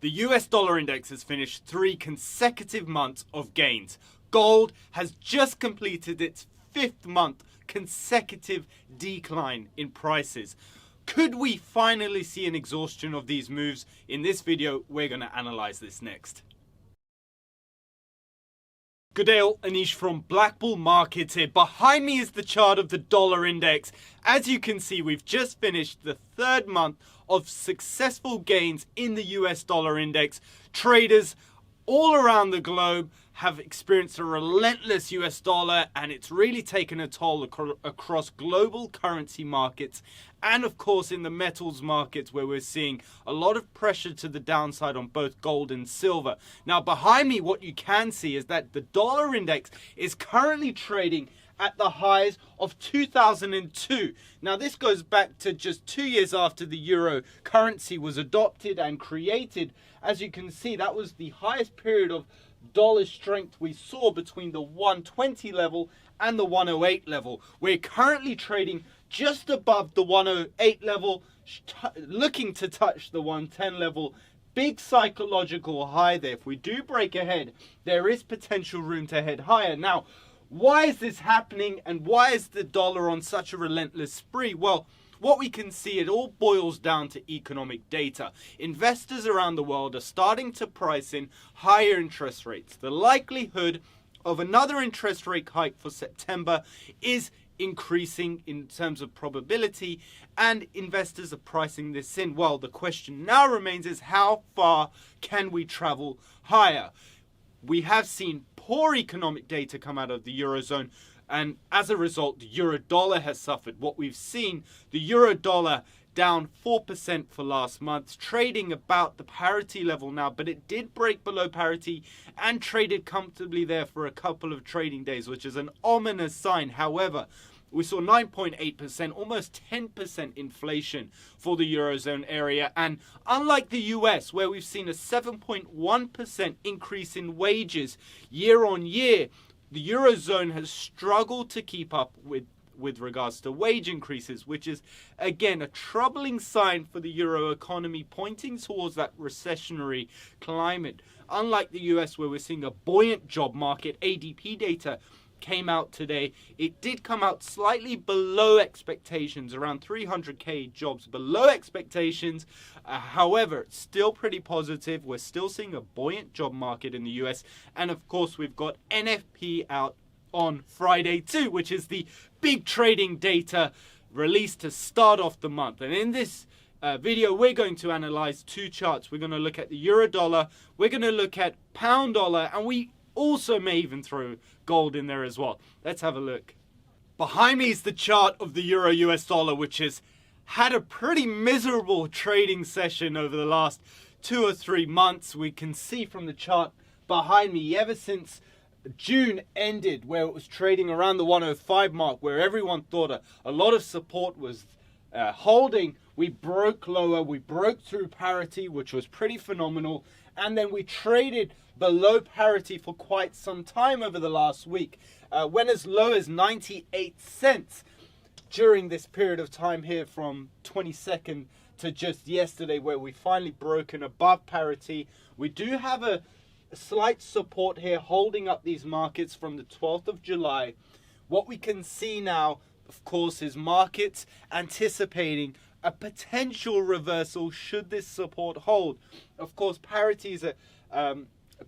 The US dollar index has finished 3 consecutive months of gains. Gold has just completed its 5th month consecutive decline in prices. Could we finally see an exhaustion of these moves? In this video, we're going to analyze this next. Good day all, Anish from BlackBull Markets here. Behind me is the chart of the dollar index. As you can see, we've just finished the 3rd month of successful gains in the US dollar index. Traders all around the globe have experienced a relentless US dollar, and it's really taken a toll across global currency markets and of course in the metals markets, where we're seeing a lot of pressure to the downside on both gold and silver. Now behind me, what you can see is that the dollar index is currently trading at the highs of 2002. Now this goes back to just 2 years after the euro currency was adopted and created. As you can see, that was the highest period of dollar strength we saw between the 120 level and the 108 level. We're currently trading just above the 108 level, looking to touch the 110 level. Big psychological high there. If we do break ahead, there is potential room to head higher. Now, why is this happening, and why is the dollar on such a relentless spree? Well, what we can see, it all boils down to economic data. Investors around the world are starting to price in higher interest rates. The likelihood of another interest rate hike for September is increasing in terms of probability, and investors are pricing this in. Well, the question now remains is how far can we travel higher? We have seen poor economic data come out of the Eurozone, and as a result, the euro dollar has suffered. What we've seen, the euro dollar down 4% for last month, trading about the parity level now, but it did break below parity and traded comfortably there for a couple of trading days, which is an ominous sign. However, we saw 9.8%, almost 10% inflation for the Eurozone area. And unlike the US, where we've seen a 7.1% increase in wages year on year, the Eurozone has struggled to keep up with regards to wage increases, which is, again, a troubling sign for the Euro economy, pointing towards that recessionary climate. Unlike the US, where we're seeing a buoyant job market, ADP data came out today. It did come out slightly below expectations, around 300k jobs below expectations. However, it's still pretty positive. We're still seeing a buoyant job market in the US. And of course, we've got NFP out on Friday too, which is the big trading data released to start off the month. And in this video, we're going to analyze 2 charts. We're going to look at the euro dollar, we're going to look at pound dollar, and we also may even throw gold in there as well. Let's have a look. Behind me is the chart of the euro US dollar, which has had a pretty miserable trading session over the last 2 or 3 months. We can see from the chart behind me, ever since June ended, where it was trading around the 105 mark, where everyone thought a lot of support was holding, we broke lower, we broke through parity, which was pretty phenomenal, and then we traded below parity for quite some time over the last week. Went as low as 98 cents during this period of time here from 22nd to just yesterday, where we finally broken above parity. We do have a slight support here holding up these markets from the 12th of July. What we can see now, of course, is markets anticipating a potential reversal should this support hold. Of course, parity is a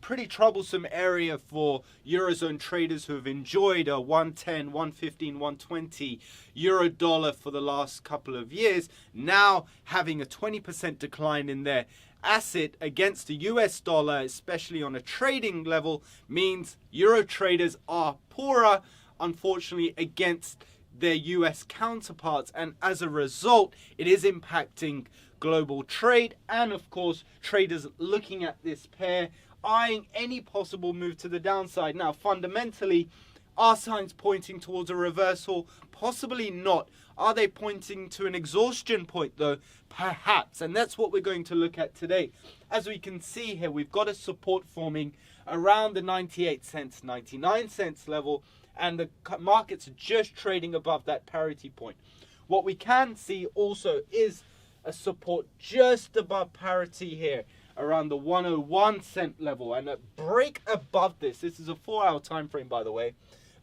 pretty troublesome area for Eurozone traders who have enjoyed a 110, 115, 120 euro dollar for the last couple of years. Now having a 20% decline in their asset against the US dollar, especially on a trading level, means euro traders are poorer, unfortunately, against their US counterparts, and as a result, it is impacting global trade, and of course, traders looking at this pair, eyeing any possible move to the downside. Now, fundamentally, are signs pointing towards a reversal? Possibly not. Are they pointing to an exhaustion point though? Perhaps, and that's what we're going to look at today. As we can see here, we've got a support forming around the 98 cents, 99 cents level, and the markets are just trading above that parity point. What we can see also is a support just above parity here. around the 101 cent level, and a break above this is a 4-hour time frame, by the way,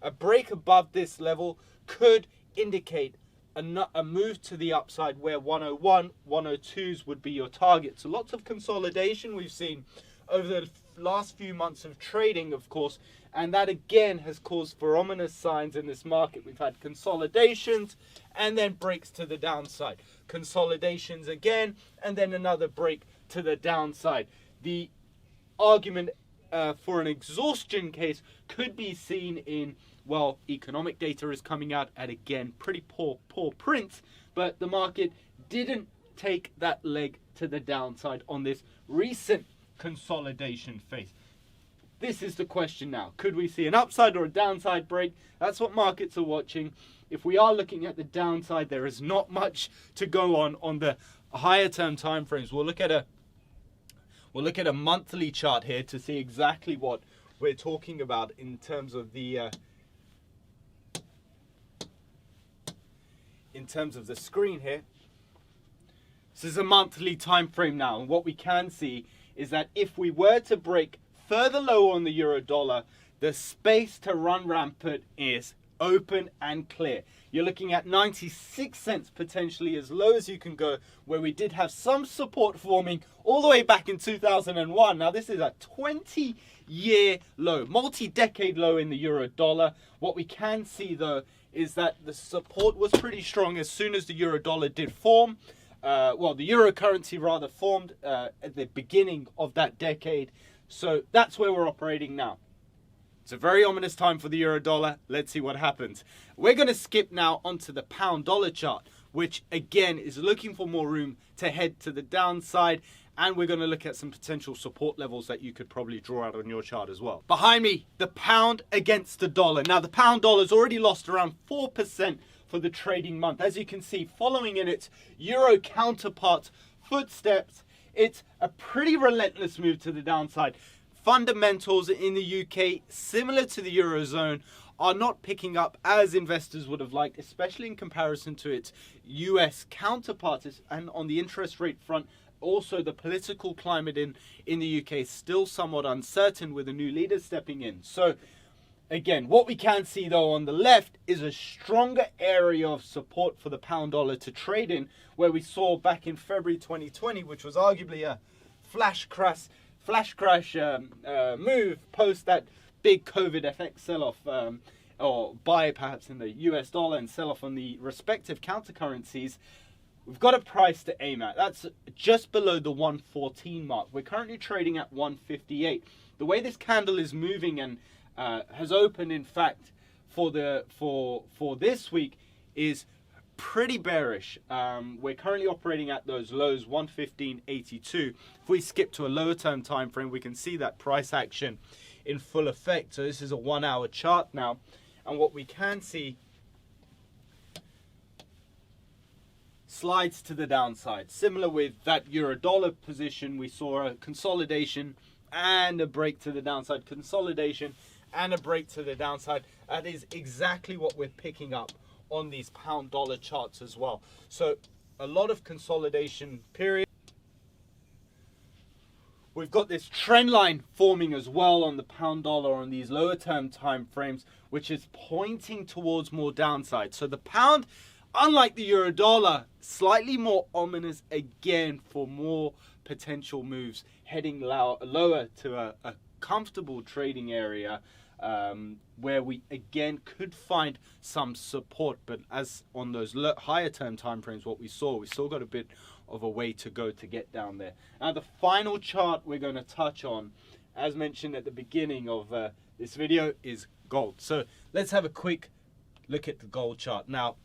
a break above this level could indicate a move to the upside where 101, 102s would be your target. So lots of consolidation we've seen over the last few months of trading, of course, and that again has caused for ominous signs in this market. We've had consolidations and then breaks to the downside, consolidations again, and then another break to the downside. The argument for an exhaustion case could be seen in, well, economic data is coming out at, again, pretty poor prints, but the market didn't take that leg to the downside on this recent consolidation phase. This is the question now. Could we see an upside or a downside break? That's what markets are watching. If we are looking at the downside, there is not much to go on the higher term time frames. We'll look at a monthly chart here to see exactly what we're talking about in terms of the screen here. This is a monthly time frame now, and what we can see is that if we were to break further lower on the euro dollar, the space to run rampant is open and clear. You're looking at 96 cents potentially as low as you can go, where we did have some support forming all the way back in 2001. Now this is a 20-year low, multi-decade low in the euro dollar. What we can see though is that the support was pretty strong as soon as the euro dollar did form. The euro currency rather formed at the beginning of that decade. So that's where we're operating now. It's a very ominous time for the euro dollar. Let's see what happens. We're going to skip now onto the pound dollar chart, which again is looking for more room to head to the downside. And we're going to look at some potential support levels that you could probably draw out on your chart as well. Behind me, the pound against the dollar. Now the pound dollar's already lost around 4% for the trading month. As you can see, following in its euro counterpart's footsteps, it's a pretty relentless move to the downside. Fundamentals in the UK, similar to the Eurozone, are not picking up as investors would have liked, especially in comparison to its US counterparts. And on the interest rate front, also the political climate in the UK is still somewhat uncertain with a new leader stepping in. So again, what we can see though on the left is a stronger area of support for the pound dollar to trade in, where we saw back in February 2020, which was arguably a flash crash move post that big COVID FX sell-off, or buy perhaps in the US dollar and sell off on the respective counter currencies. We've got a price to aim at. That's just below the 114 mark. We're currently trading at 158. The way this candle is moving and has opened, in fact, for this week is pretty bearish. We're currently operating at those lows, 115.82. If we skip to a lower term time frame, we can see that price action in full effect. So this is a 1-hour chart now, and what we can see slides to the downside. Similar with that euro dollar position, we saw a consolidation and a break to the downside, consolidation and a break to the downside. That is exactly what we're picking up on these pound dollar charts as well. So a lot of consolidation period. We've got this trend line forming as well on the pound dollar on these lower term time frames, which is pointing towards more downside. So the pound, unlike the euro dollar, slightly more ominous again for more potential moves heading lower to a comfortable trading area, where we again could find some support. But as on those higher term time frames, what we still got a bit of a way to go to get down there. Now the final chart we're going to touch on, as mentioned at the beginning of this video, is gold. So let's have a quick look at the gold chart. Now,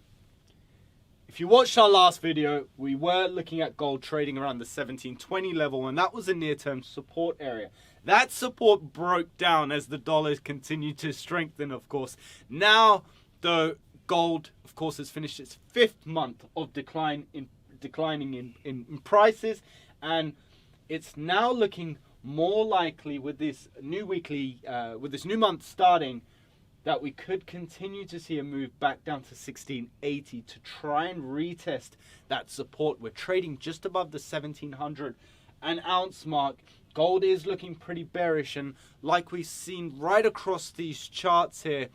if you watched our last video, we were looking at gold trading around the 1720 level, and that was a near-term support area. That support broke down as the dollar continued to strengthen, of course. Now, though, gold, of course, has finished its 5th month of declining in prices, and it's now looking more likely with this new month starting, that we could continue to see a move back down to 1680 to try and retest that support. We're trading just above the 1700 an ounce mark, gold is looking pretty bearish, and like we've seen right across these charts here,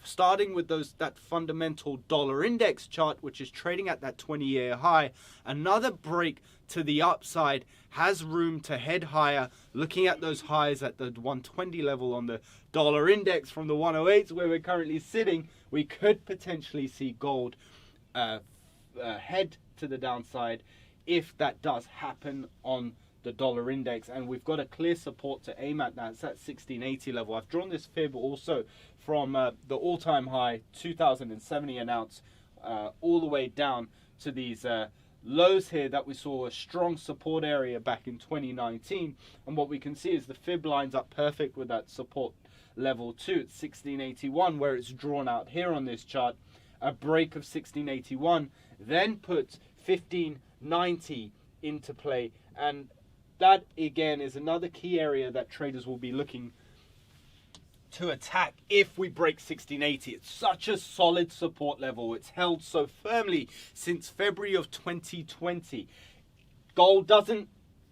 starting with that fundamental dollar index chart, which is trading at that 20-year high, another break to the upside has room to head higher. Looking at those highs at the 120 level on the dollar index from the 108s where we're currently sitting, we could potentially see gold head to the downside if that does happen on the dollar index. And we've got a clear support to aim at now. It's at 1680 level. I've drawn this fib also from the all-time high 2070 an ounce all the way down to these lows here that we saw a strong support area back in 2019. And what we can see is the fib lines up perfect with that support level 2 at 1681, where it's drawn out here on this chart. A break of 1681 then puts 1590 into play, and that again is another key area that traders will be looking to attack if we break 1680. It's such a solid support level. It's held so firmly since February of 2020. Gold doesn't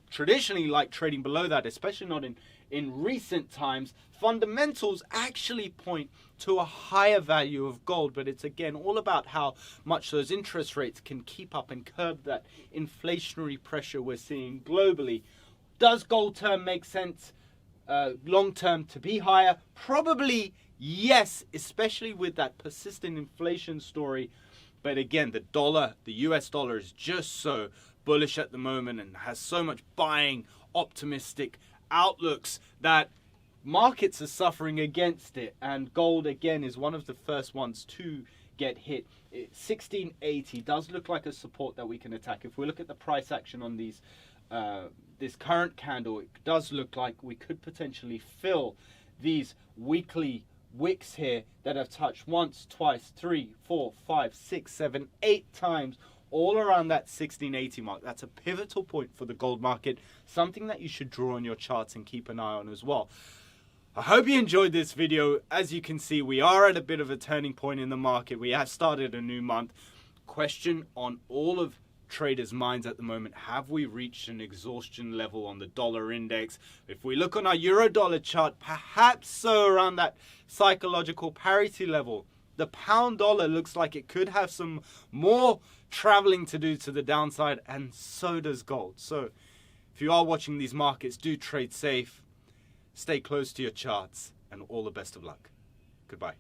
traditionally like trading below that, especially not in recent times. Fundamentals actually point to a higher value of gold, but it's again all about how much those interest rates can keep up and curb that inflationary pressure we're seeing globally. Does gold term make sense long term to be higher? Probably yes, especially with that persistent inflation story. But again, the US dollar is just so bullish at the moment and has so much buying optimistic outlooks that markets are suffering against it, and gold again is one of the first ones to get hit. 1680 does look like a support that we can attack. If we look at the price action on these this current candle, it does look like we could potentially fill these weekly wicks here that have touched once, twice, 3, 4, 5, 6, 7, 8 times all around that 1680 mark. That's a pivotal point for the gold market, something that you should draw on your charts and keep an eye on as well. I hope you enjoyed this video. As you can see, we are at a bit of a turning point in the market. We have started a new month. Question on all of traders' minds at the moment: have we reached an exhaustion level on the dollar index? If we look on our euro dollar chart, perhaps so, around that psychological parity level. The pound dollar looks like it could have some more traveling to do to the downside, and so does gold. So if you are watching these markets, do trade safe, stay close to your charts, and all the best of luck. Goodbye.